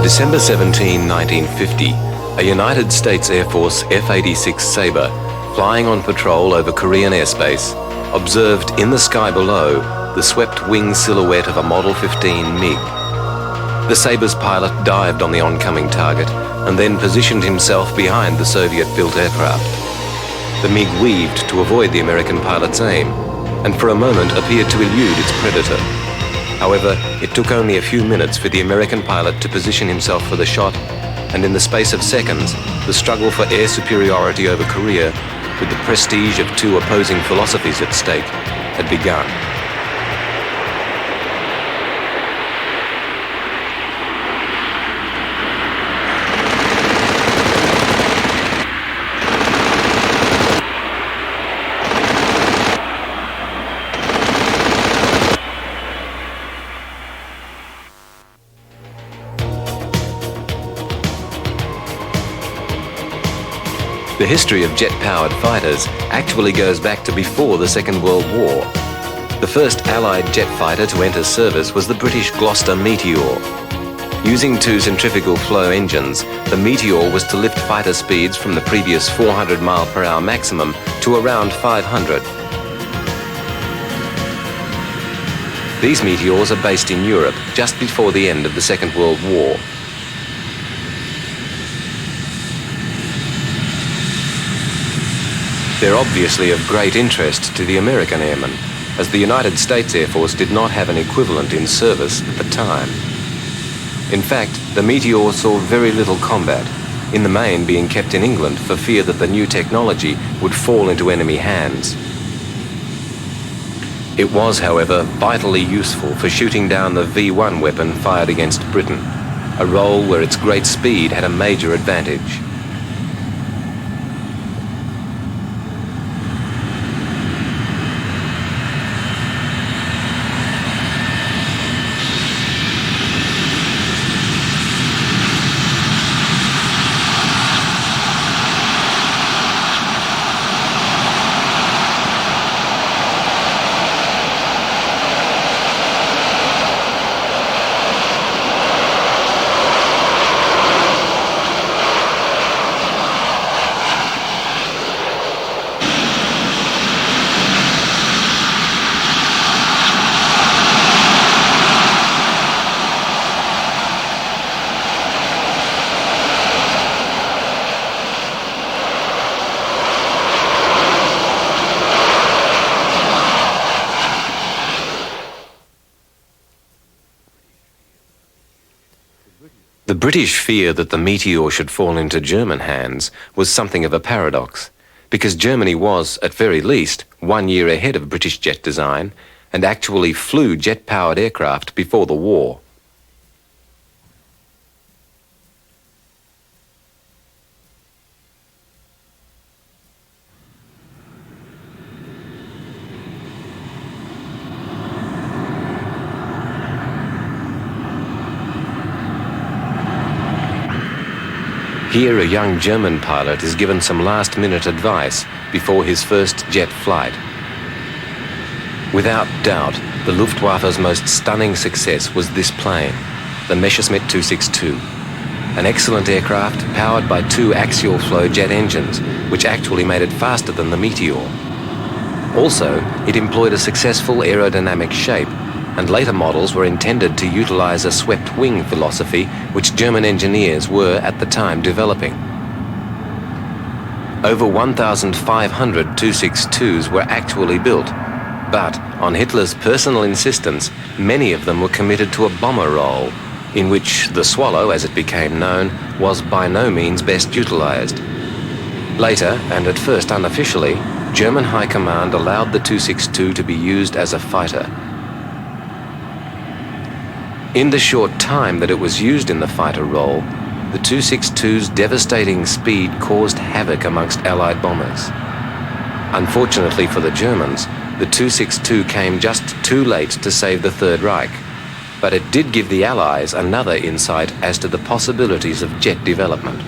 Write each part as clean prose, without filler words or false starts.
December 17, 1950, a United States Air Force F-86 Sabre, flying on patrol over Korean airspace, observed in the sky below the swept wing silhouette of a Model 15 MiG. The Sabre's pilot dived on the oncoming target and then positioned himself behind the Soviet-built aircraft. The MiG weaved to avoid the American pilot's aim, and for a moment appeared to elude its predator. However, it took only a few minutes for the American pilot to position himself for the shot, and in the space of seconds, the struggle for air superiority over Korea, with the prestige of two opposing philosophies at stake, had begun. The history of jet-powered fighters actually goes back to before the Second World War. The first Allied jet fighter to enter service was the British Gloucester Meteor. Using two centrifugal flow engines, the Meteor was to lift fighter speeds from the previous 400 mph maximum to around 500. These Meteors are based in Europe just before the end of the Second World War. They're obviously of great interest to the American airmen, as the United States Air Force did not have an equivalent in service at the time. In fact, the Meteor saw very little combat, in the main being kept in England for fear that the new technology would fall into enemy hands. It was, however, vitally useful for shooting down the V-1 weapon fired against Britain, a role where its great speed had a major advantage. The British fear that the Meteor should fall into German hands was something of a paradox, because Germany was, at very least, 1 year ahead of British jet design and actually flew jet-powered aircraft before the war. Here, a young German pilot is given some last-minute advice before his first jet flight. Without doubt, the Luftwaffe's most stunning success was this plane, the Messerschmitt 262, an excellent aircraft powered by two axial flow jet engines, which actually made it faster than the Meteor. Also, it employed a successful aerodynamic shape, and later models were intended to utilize a swept wing philosophy which German engineers were at the time developing. Over 1,500 262s were actually built, but on Hitler's personal insistence, many of them were committed to a bomber role, in which the Swallow, as it became known, was by no means best utilized. Later, and at first unofficially, German High Command allowed the 262 to be used as a fighter. In the short time that it was used in the fighter role, the 262's devastating speed caused havoc amongst Allied bombers. Unfortunately for the Germans, the 262 came just too late to save the Third Reich, but it did give the Allies another insight as to the possibilities of jet development.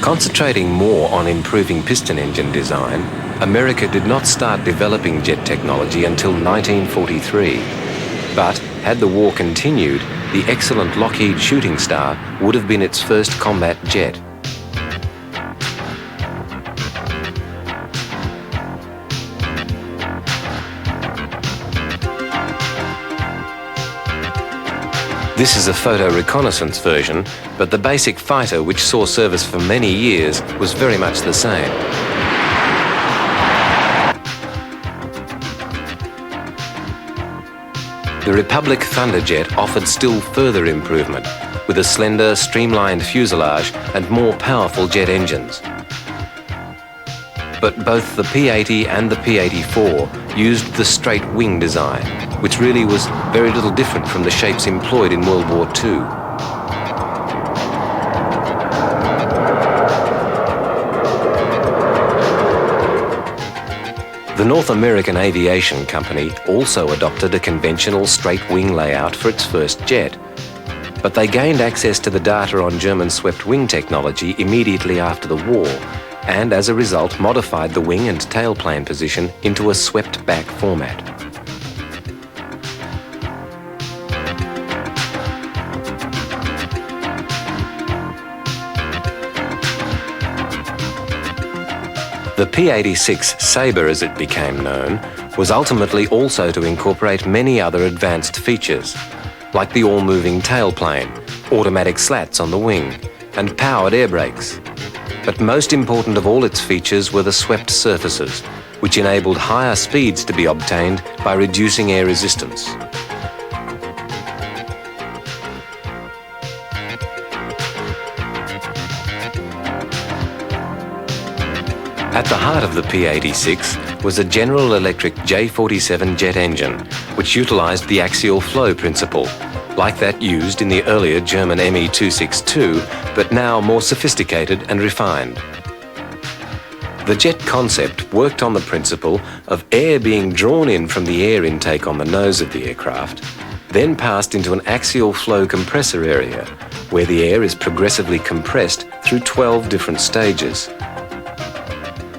Concentrating more on improving piston engine design, America did not start developing jet technology until 1943. But had the war continued, the excellent Lockheed Shooting Star would have been its first combat jet. This is a photo reconnaissance version, but the basic fighter, which saw service for many years, was very much the same. The Republic Thunderjet offered still further improvement, with a slender, streamlined fuselage and more powerful jet engines. But both the P-80 and the P-84 used the straight wing design, which really was very little different from the shapes employed in World War II. The North American Aviation Company also adopted a conventional straight wing layout for its first jet, but they gained access to the data on German swept wing technology immediately after the war, and as a result modified the wing and tailplane position into a swept-back format. The P-86 Sabre, as it became known, was ultimately also to incorporate many other advanced features, like the all-moving tailplane, automatic slats on the wing, and powered air brakes. But most important of all its features were the swept surfaces, which enabled higher speeds to be obtained by reducing air resistance. At the heart of the P-86 was a General Electric J47 jet engine, which utilized the axial flow principle, like that used in the earlier German Me-262, but now more sophisticated and refined. The jet concept worked on the principle of air being drawn in from the air intake on the nose of the aircraft, then passed into an axial flow compressor area, where the air is progressively compressed through 12 different stages.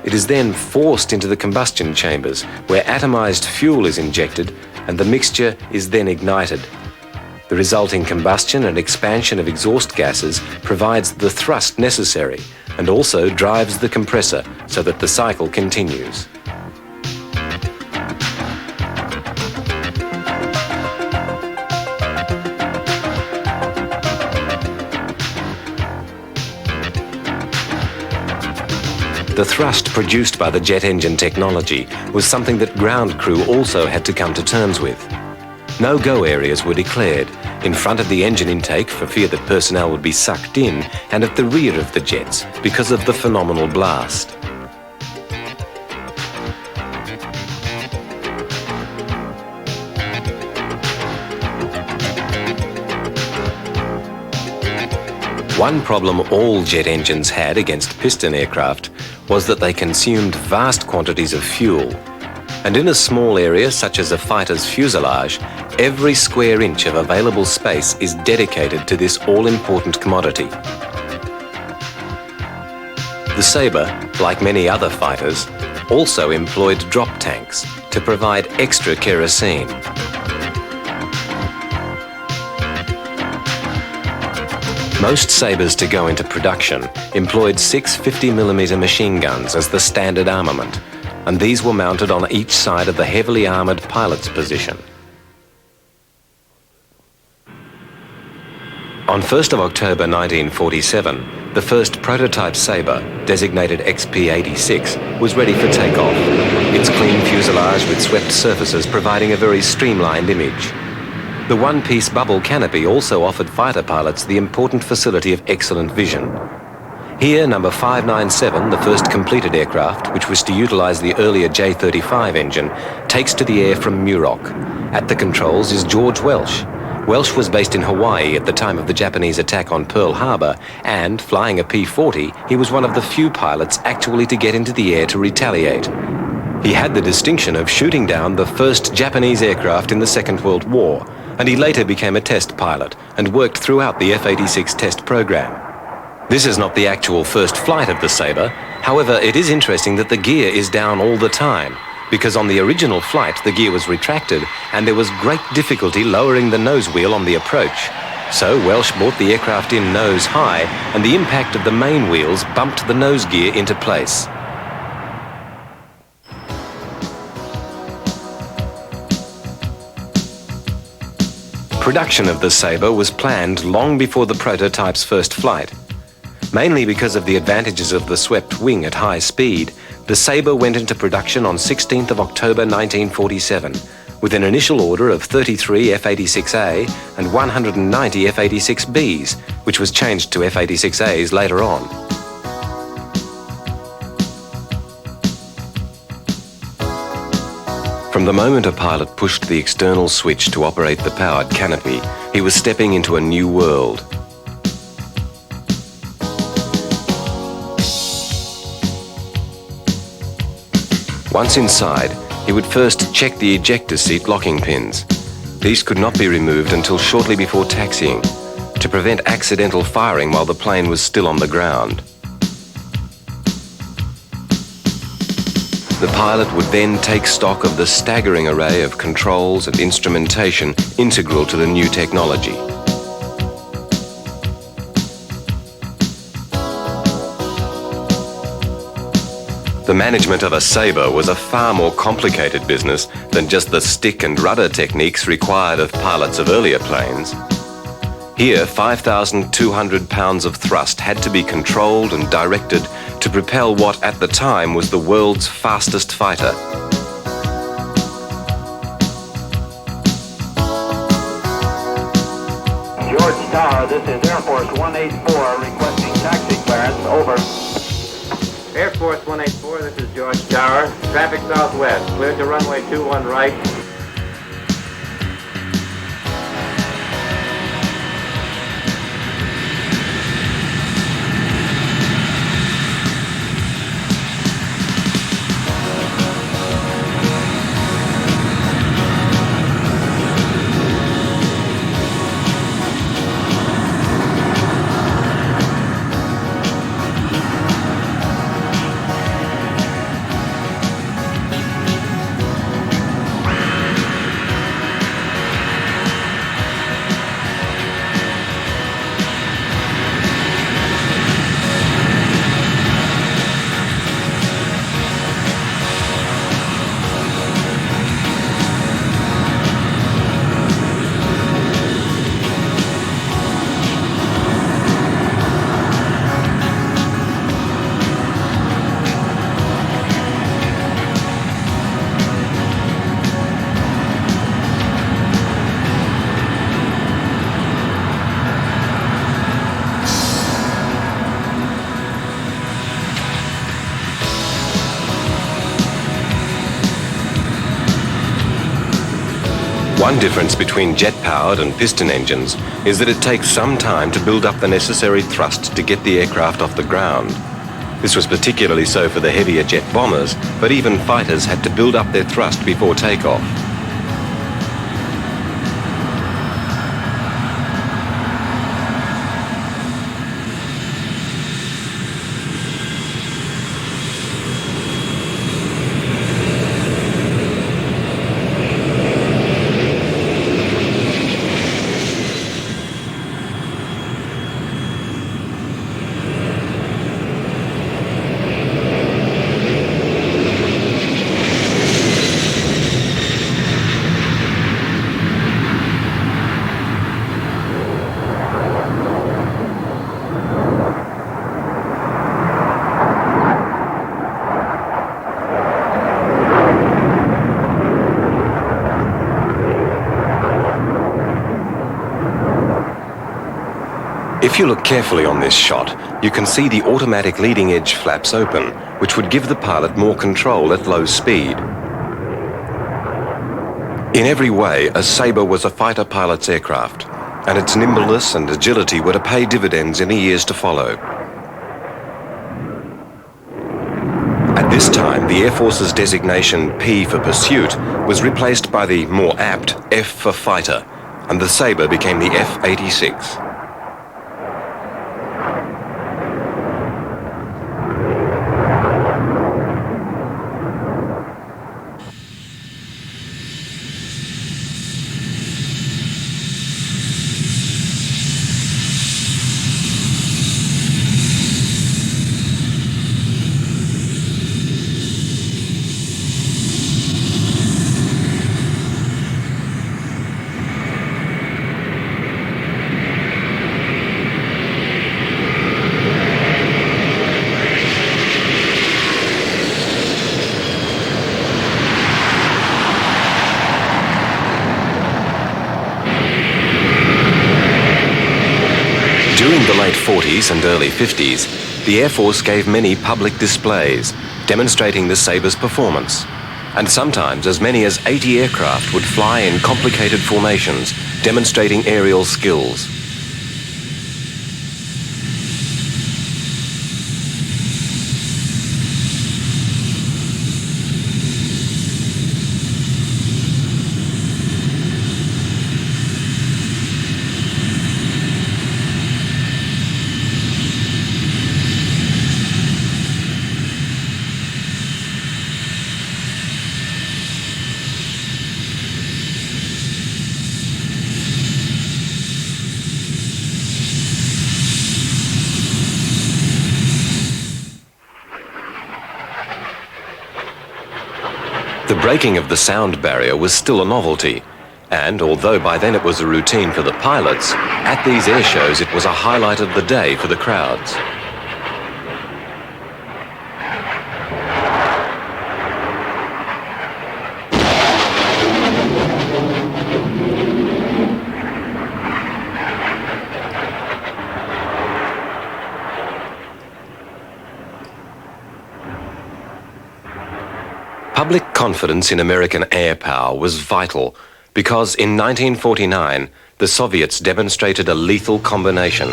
It is then forced into the combustion chambers, where atomized fuel is injected and the mixture is then ignited. The resulting combustion and expansion of exhaust gases provides the thrust necessary and also drives the compressor so that the cycle continues. The thrust produced by the jet engine technology was something that ground crew also had to come to terms with. No-go areas were declared, in front of the engine intake for fear that personnel would be sucked in, and at the rear of the jets because of the phenomenal blast. One problem all jet engines had against piston aircraft was that they consumed vast quantities of fuel. And in a small area such as a fighter's fuselage, every square inch of available space is dedicated to this all-important commodity. The Sabre, like many other fighters, also employed drop tanks to provide extra kerosene. Most Sabres to go into production employed 6 50mm machine guns as the standard armament, and these were mounted on each side of the heavily armoured pilot's position. On 1st of October 1947, the first prototype Sabre, designated XP-86, was ready for takeoff, its clean fuselage with swept surfaces providing a very streamlined image. The one-piece bubble canopy also offered fighter pilots the important facility of excellent vision. Here, number 597, the first completed aircraft, which was to utilize the earlier J-35 engine, takes to the air from Muroc. At the controls is George Welsh. Welsh was based in Hawaii at the time of the Japanese attack on Pearl Harbor, and, flying a P-40, he was one of the few pilots actually to get into the air to retaliate. He had the distinction of shooting down the first Japanese aircraft in the Second World War, and he later became a test pilot and worked throughout the F-86 test program. This is not the actual first flight of the Sabre. However, it is interesting that the gear is down all the time, because on the original flight the gear was retracted and there was great difficulty lowering the nose wheel on the approach. So Welsh brought the aircraft in nose high, and the impact of the main wheels bumped the nose gear into place. Production of the Sabre was planned long before the prototype's first flight. Mainly because of the advantages of the swept wing at high speed, the Sabre went into production on 16th of October 1947, with an initial order of 33 F-86A and 190 F-86Bs, which was changed to F-86As later on. From the moment a pilot pushed the external switch to operate the powered canopy, he was stepping into a new world. Once inside, he would first check the ejector seat locking pins. These could not be removed until shortly before taxiing, to prevent accidental firing while the plane was still on the ground. The pilot would then take stock of the staggering array of controls and instrumentation integral to the new technology. The management of a Sabre was a far more complicated business than just the stick and rudder techniques required of pilots of earlier planes. Here, 5,200 pounds of thrust had to be controlled and directed to propel what at the time was the world's fastest fighter. George Tower, this is Air Force 184 requesting taxi clearance, over. Air Force 184, this is George Tower. Traffic southwest, cleared to runway 21 right. One difference between jet-powered and piston engines is that it takes some time to build up the necessary thrust to get the aircraft off the ground. This was particularly so for the heavier jet bombers, but even fighters had to build up their thrust before takeoff. If you look carefully on this shot, you can see the automatic leading edge flaps open, which would give the pilot more control at low speed. In every way, a Sabre was a fighter pilot's aircraft, and its nimbleness and agility were to pay dividends in the years to follow. At this time, the Air Force's designation P for pursuit was replaced by the more apt F for fighter, and the Sabre became the F-86. 40s and early 50s, the Air Force gave many public displays demonstrating the Sabre's performance. And sometimes as many as 80 aircraft would fly in complicated formations, demonstrating aerial skills. The breaking of the sound barrier was still a novelty, and although by then it was a routine for the pilots, at these air shows it was a highlight of the day for the crowds. Public confidence in American air power was vital because in 1949 the Soviets demonstrated a lethal combination.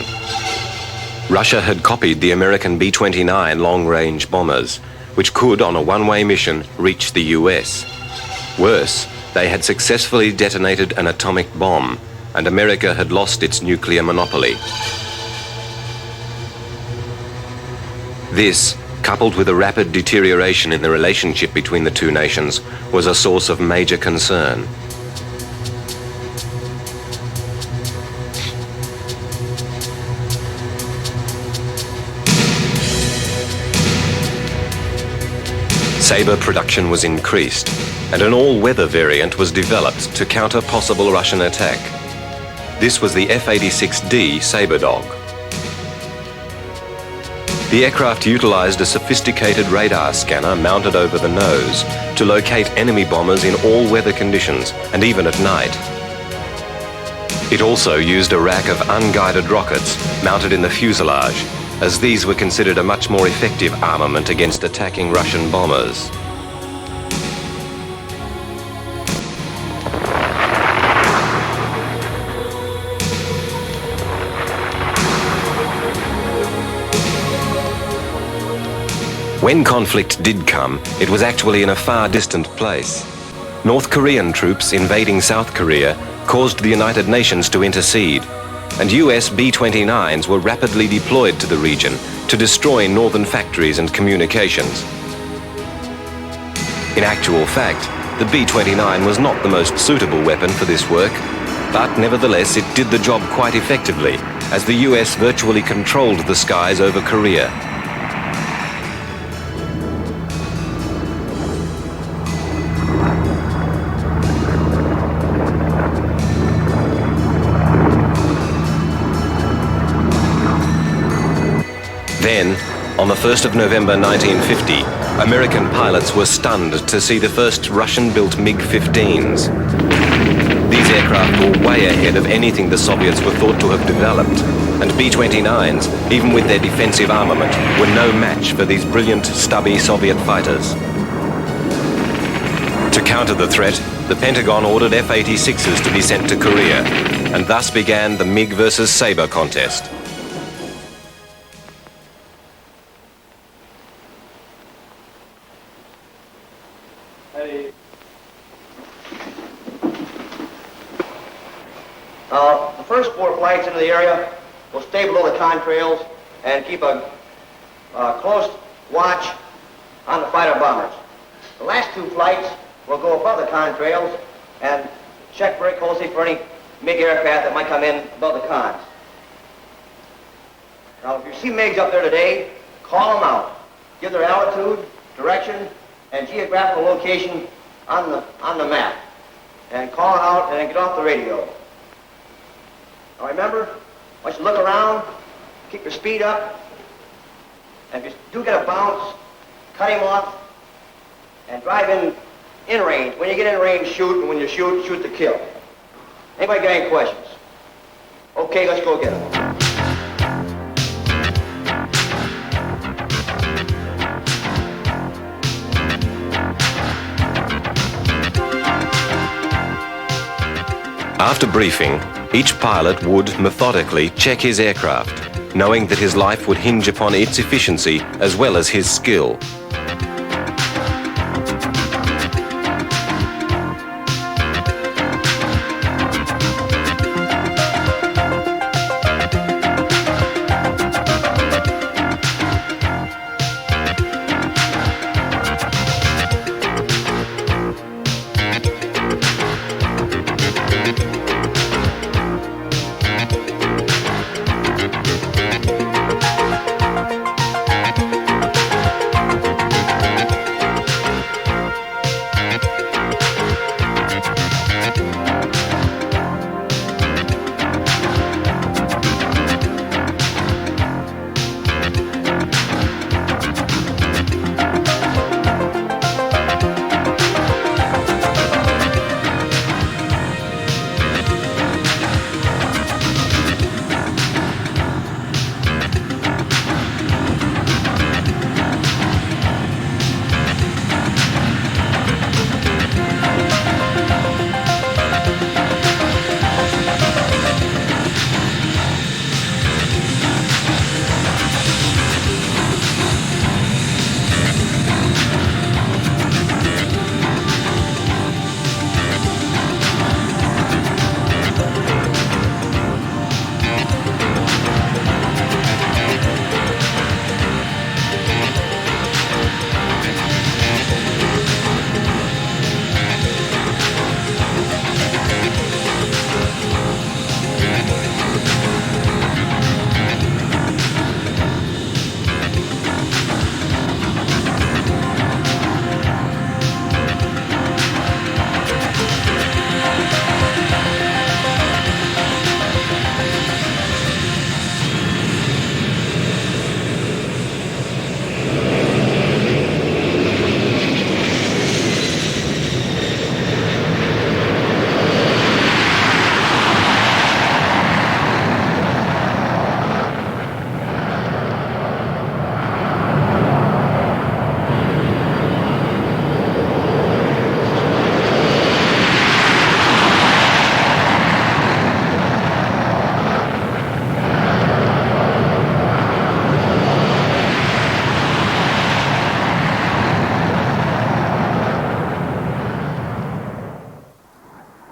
Russia had copied the American B-29 long-range bombers, which could, on a one-way mission, reach the US. Worse, they had successfully detonated an atomic bomb, and America had lost its nuclear monopoly. This, coupled with a rapid deterioration in the relationship between the two nations, was a source of major concern. Sabre production was increased, and an all-weather variant was developed to counter possible Russian attack. This was the F-86D Sabre Dog. The aircraft utilized a sophisticated radar scanner mounted over the nose to locate enemy bombers in all weather conditions and even at night. It also used a rack of unguided rockets mounted in the fuselage, as these were considered a much more effective armament against attacking Russian bombers. When conflict did come, it was actually in a far distant place. North Korean troops invading South Korea caused the United Nations to intercede, and US B-29s were rapidly deployed to the region to destroy northern factories and communications. In actual fact, the B-29 was not the most suitable weapon for this work, but nevertheless it did the job quite effectively, as the US virtually controlled the skies over Korea. Then, on the 1st of November 1950, American pilots were stunned to see the first Russian-built MiG-15s. These aircraft were way ahead of anything the Soviets were thought to have developed, and B-29s, even with their defensive armament, were no match for these brilliant, stubby Soviet fighters. To counter the threat, the Pentagon ordered F-86s to be sent to Korea, and thus began the MiG versus Sabre contest. The first 4 flights into the area will stay below the contrails and keep a close watch on the fighter bombers. The last 2 flights will go above the contrails and check very closely for any MiG aircraft that might come in above the cons. Now, if you see MiGs up there today, call them out. Give their altitude, direction, and geographical location on the map. And call it out and then get off the radio. Now remember, once you look around, keep your speed up, and if you do get a bounce, cut him off, and drive in range. When you get in range, shoot, and when you shoot, shoot to kill. Anybody got any questions? Okay, let's go get them. After briefing, each pilot would methodically check his aircraft, knowing that his life would hinge upon its efficiency as well as his skill.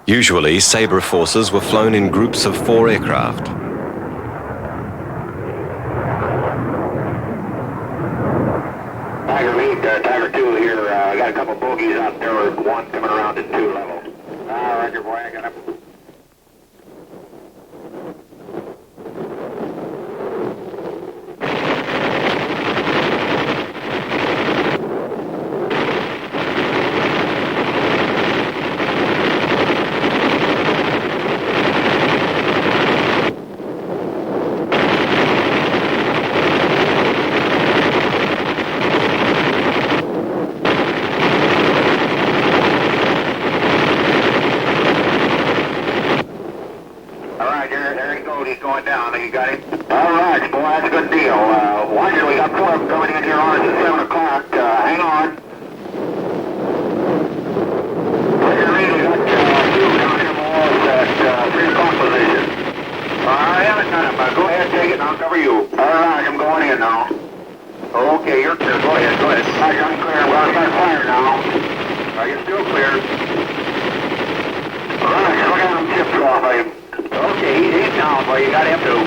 Usually, Sabre forces were flown in groups of 4 aircraft. Tiger lead, Tiger 2 here. I got a couple bogeys out there with 1 coming around at 2 level. Roger, boy, I got up. He's going down. You got him? All right, boy, that's a good deal. Watch it. We got 4 of them coming in here on us at 7 o'clock. Hang on. Roger, Reed, we got 2 down here more at 3 o'clock position. I haven't done it, go ahead, take it, and I'll cover you. All right, I'm going in now. Okay, you're clear. Go ahead, go ahead. Roger, I'm clear. We're going to start fire now. Are you still clear? All right, look at them chips off of him. Okay, he's down, boy. You got him too.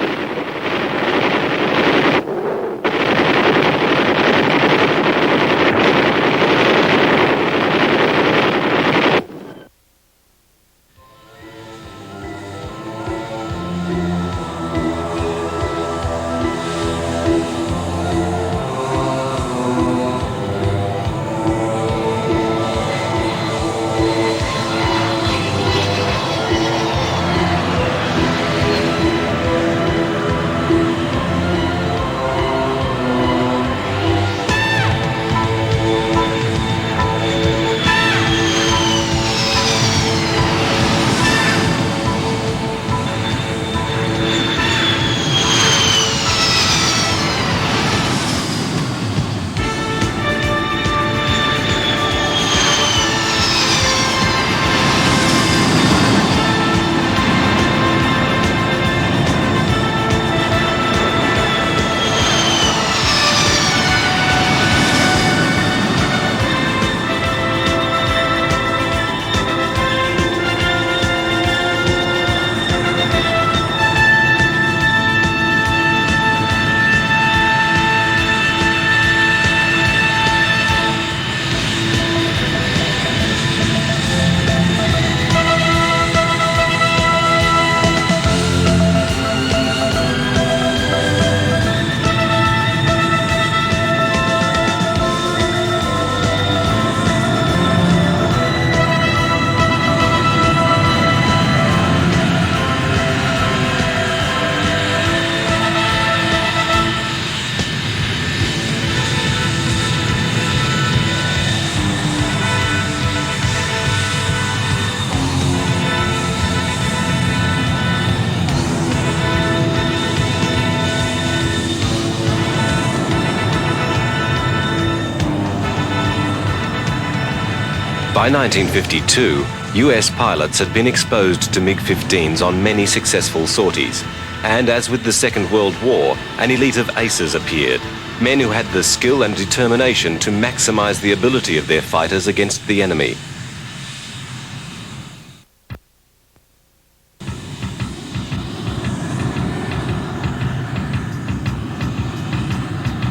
By 1952, US pilots had been exposed to MiG-15s on many successful sorties. And as with the Second World War, an elite of aces appeared, men who had the skill and determination to maximize the ability of their fighters against the enemy.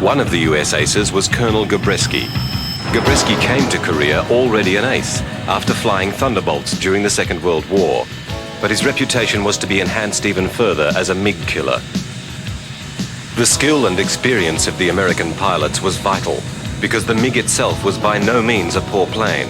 One of the US aces was Colonel Gabreski. Gabreski came to Korea already an ace after flying Thunderbolts during the Second World War, but his reputation was to be enhanced even further as a MiG killer. The skill and experience of the American pilots was vital, because the MiG itself was by no means a poor plane.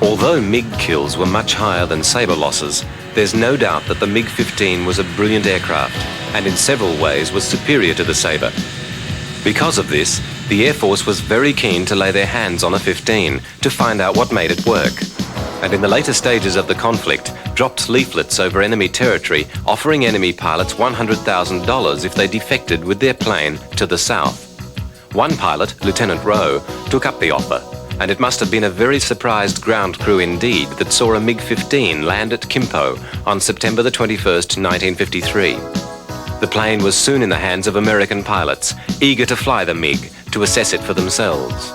Although MiG kills were much higher than Sabre losses, there's no doubt that the MiG-15 was a brilliant aircraft and in several ways was superior to the Sabre. Because of this, the Air Force was very keen to lay their hands on a 15 to find out what made it work. And in the later stages of the conflict, dropped leaflets over enemy territory offering enemy pilots $100,000 if they defected with their plane to the south. One pilot, Lieutenant Rowe, took up the offer, and it must have been a very surprised ground crew indeed that saw a MiG-15 land at Kimpo on September the 21st, 1953. The plane was soon in the hands of American pilots, eager to fly the MiG to assess it for themselves.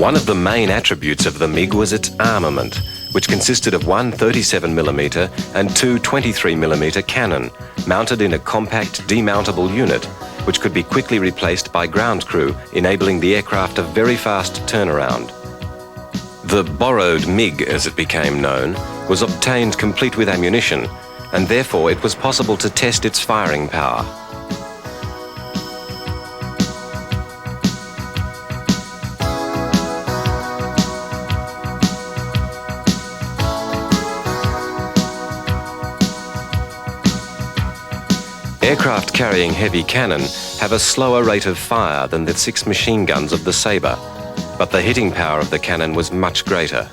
One of the main attributes of the MiG was its armament, which consisted of one 37mm and two 23mm cannon, mounted in a compact demountable unit, which could be quickly replaced by ground crew, enabling the aircraft a very fast turnaround. The borrowed MiG, as it became known, was obtained complete with ammunition, and therefore it was possible to test its firing power. Aircraft carrying heavy cannon have a slower rate of fire than the 6 machine guns of the Sabre, but the hitting power of the cannon was much greater.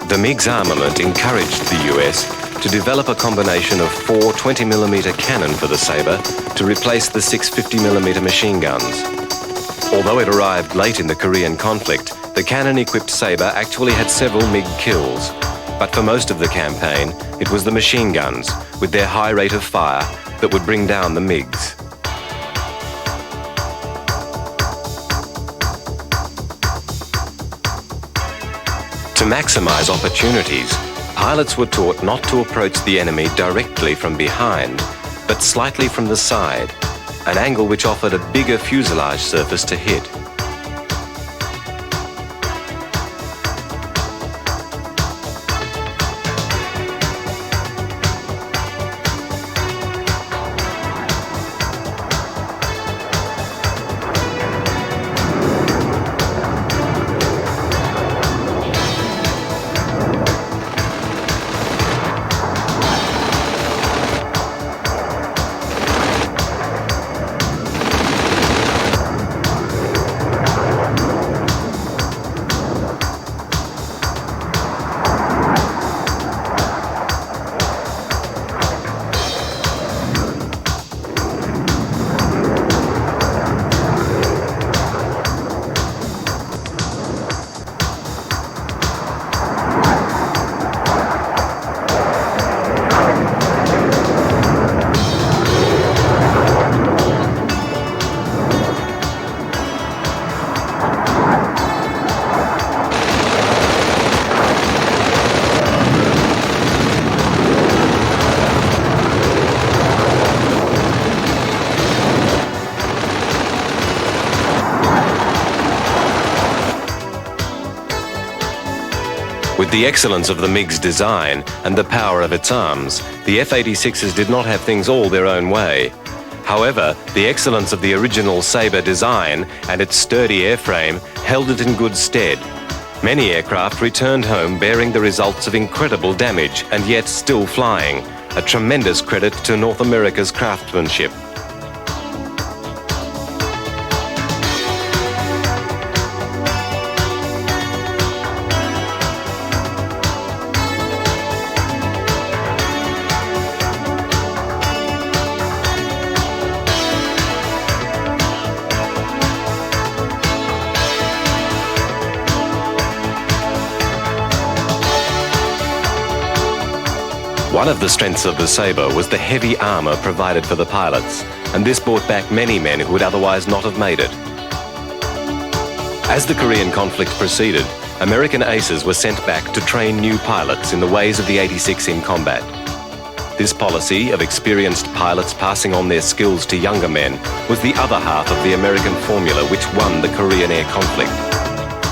The MiG's armament encouraged the US to develop a combination of 4 20mm cannon for the Sabre to replace the 6 50mm machine guns. Although it arrived late in the Korean conflict, the cannon-equipped Sabre actually had several MiG kills. But for most of the campaign, it was the machine guns, with their high rate of fire, that would bring down the MiGs. To maximize opportunities, pilots were taught not to approach the enemy directly from behind, but slightly from the side, an angle which offered a bigger fuselage surface to hit. With the excellence of the MiG's design and the power of its arms, the F-86s did not have things all their own way. However, the excellence of the original Sabre design and its sturdy airframe held it in good stead. Many aircraft returned home bearing the results of incredible damage and yet still flying, a tremendous credit to North America's craftsmanship. One of the strengths of the Sabre was the heavy armour provided for the pilots, and this brought back many men who would otherwise not have made it. As the Korean conflict proceeded, American aces were sent back to train new pilots in the ways of the 86 in combat. This policy of experienced pilots passing on their skills to younger men was the other half of the American formula which won the Korean air conflict.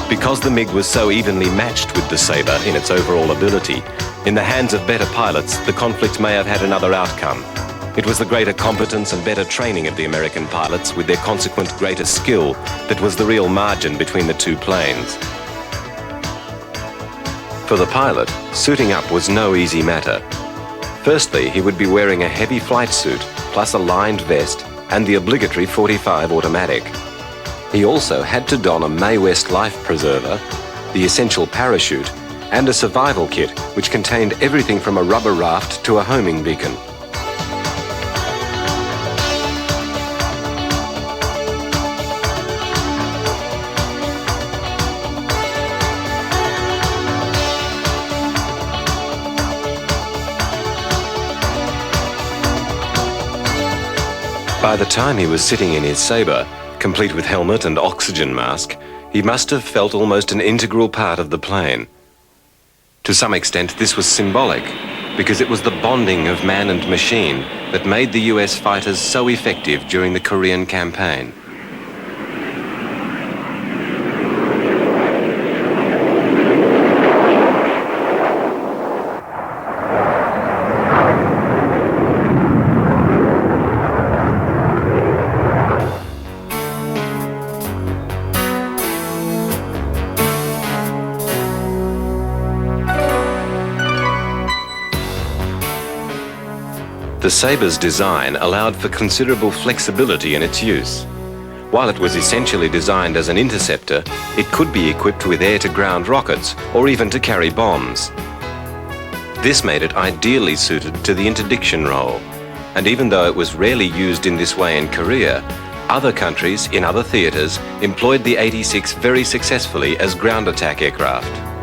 Because the MiG was so evenly matched with the Sabre in its overall ability, in the hands of better pilots, the conflict may have had another outcome. It was the greater competence and better training of the American pilots with their consequent greater skill that was the real margin between the two planes. For the pilot, suiting up was no easy matter. Firstly, he would be wearing a heavy flight suit, plus a lined vest and the obligatory .45 automatic. He also had to don a Mae West life preserver, the essential parachute, and a survival kit which contained everything from a rubber raft to a homing beacon. By the time he was sitting in his Sabre, complete with helmet and oxygen mask, he must have felt almost an integral part of the plane. To some extent, this was symbolic. because it was the bonding of man and machine that made the US fighters so effective during the Korean campaign. The Sabre's design allowed for considerable flexibility in its use. While it was essentially designed as an interceptor, it could be equipped with air-to-ground rockets or even to carry bombs. This made it ideally suited to the interdiction role, and even though it was rarely used in this way in Korea, other countries in other theatres employed the 86 very successfully as ground attack aircraft.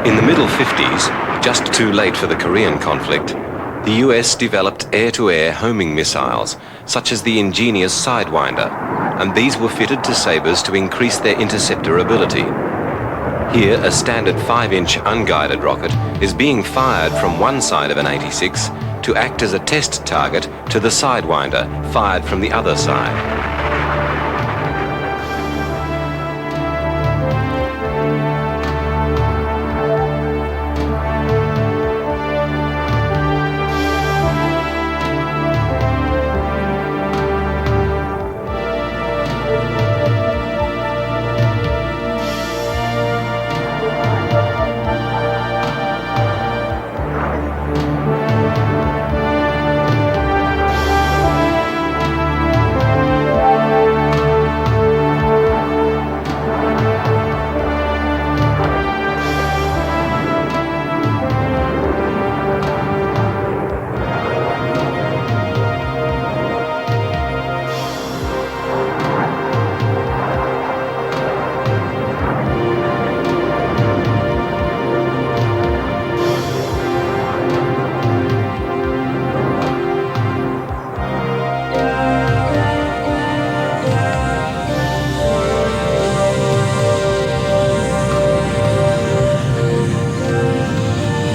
In the middle 50s, just too late for the Korean conflict, the US developed air-to-air homing missiles, such as the ingenious Sidewinder, and these were fitted to Sabres to increase their interceptor ability. Here, a standard 5-inch unguided rocket is being fired from one side of an 86 to act as a test target to the Sidewinder fired from the other side.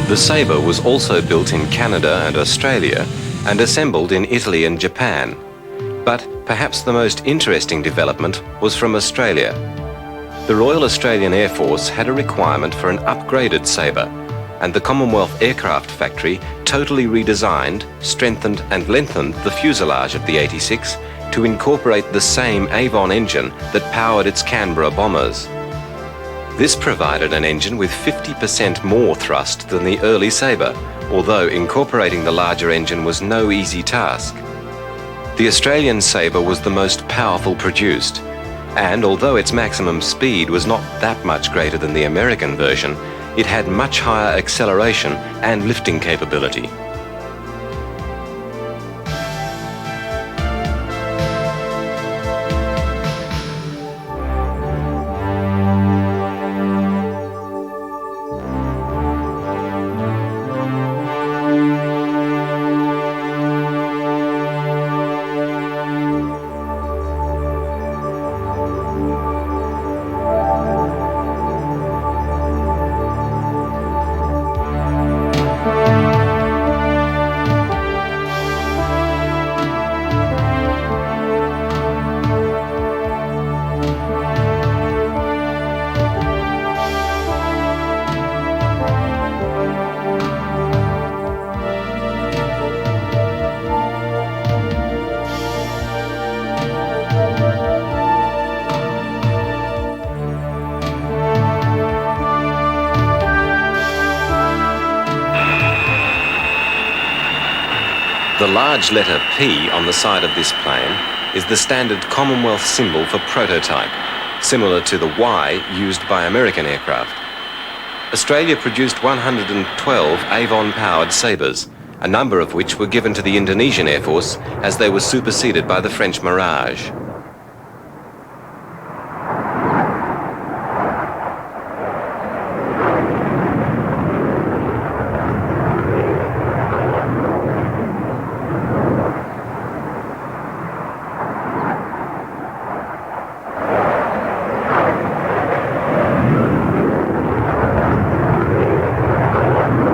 The Sabre was also built in Canada and Australia and assembled in Italy and Japan. But perhaps the most interesting development was from Australia. The Royal Australian Air Force had a requirement for an upgraded Sabre, and the Commonwealth Aircraft Factory totally redesigned, strengthened and lengthened the fuselage of the 86 to incorporate the same Avon engine that powered its Canberra bombers. This provided an engine with 50% more thrust than the early Sabre, although incorporating the larger engine was no easy task. The Australian Sabre was the most powerful produced, and although its maximum speed was not that much greater than the American version, it had much higher acceleration and lifting capability. The large letter P on the side of this plane is the standard Commonwealth symbol for prototype, similar to the Y used by American aircraft. Australia produced 112 Avon-powered Sabres, a number of which were given to the Indonesian Air Force as they were superseded by the French Mirage.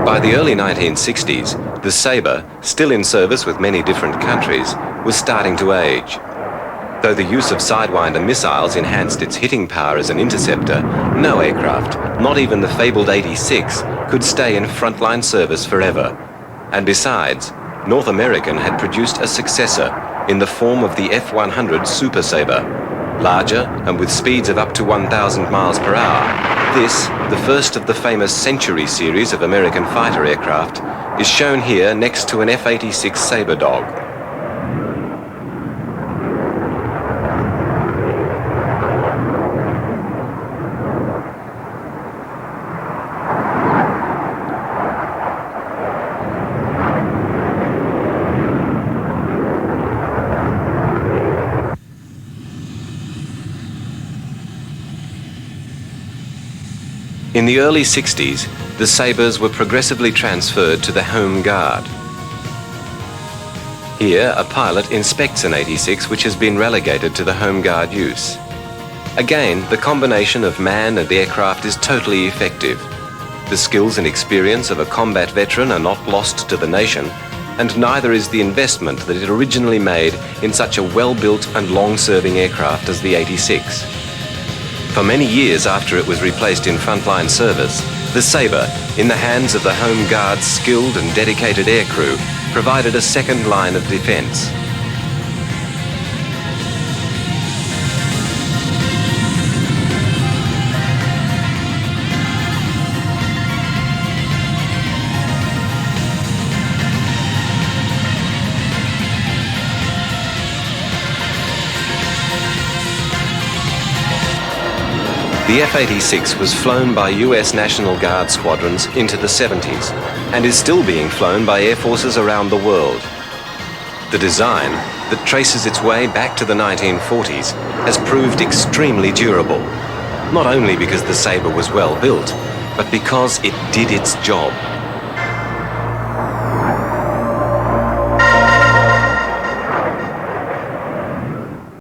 By the early 1960s, the Sabre, still in service with many different countries, was starting to age. Though the use of Sidewinder missiles enhanced its hitting power as an interceptor, no aircraft, not even the fabled 86, could stay in frontline service forever. And besides, North American had produced a successor in the form of the F-100 Super Sabre. Larger and with speeds of up to 1,000 miles per hour, this, the first of the famous Century series of American fighter aircraft, is shown here next to an F-86 Sabre Dog. In the early 60s, the Sabres were progressively transferred to the Home Guard. Here, a pilot inspects an 86 which has been relegated to the Home Guard use. Again, the combination of man and aircraft is totally effective. The skills and experience of a combat veteran are not lost to the nation, and neither is the investment that it originally made in such a well-built and long-serving aircraft as the 86. For many years after it was replaced in frontline service, the Sabre, in the hands of the Home Guard's skilled and dedicated aircrew, provided a second line of defense. The F-86 was flown by US National Guard squadrons into the 70s and is still being flown by air forces around the world. The design, that traces its way back to the 1940s, has proved extremely durable, not only because the Sabre was well built, but because it did its job.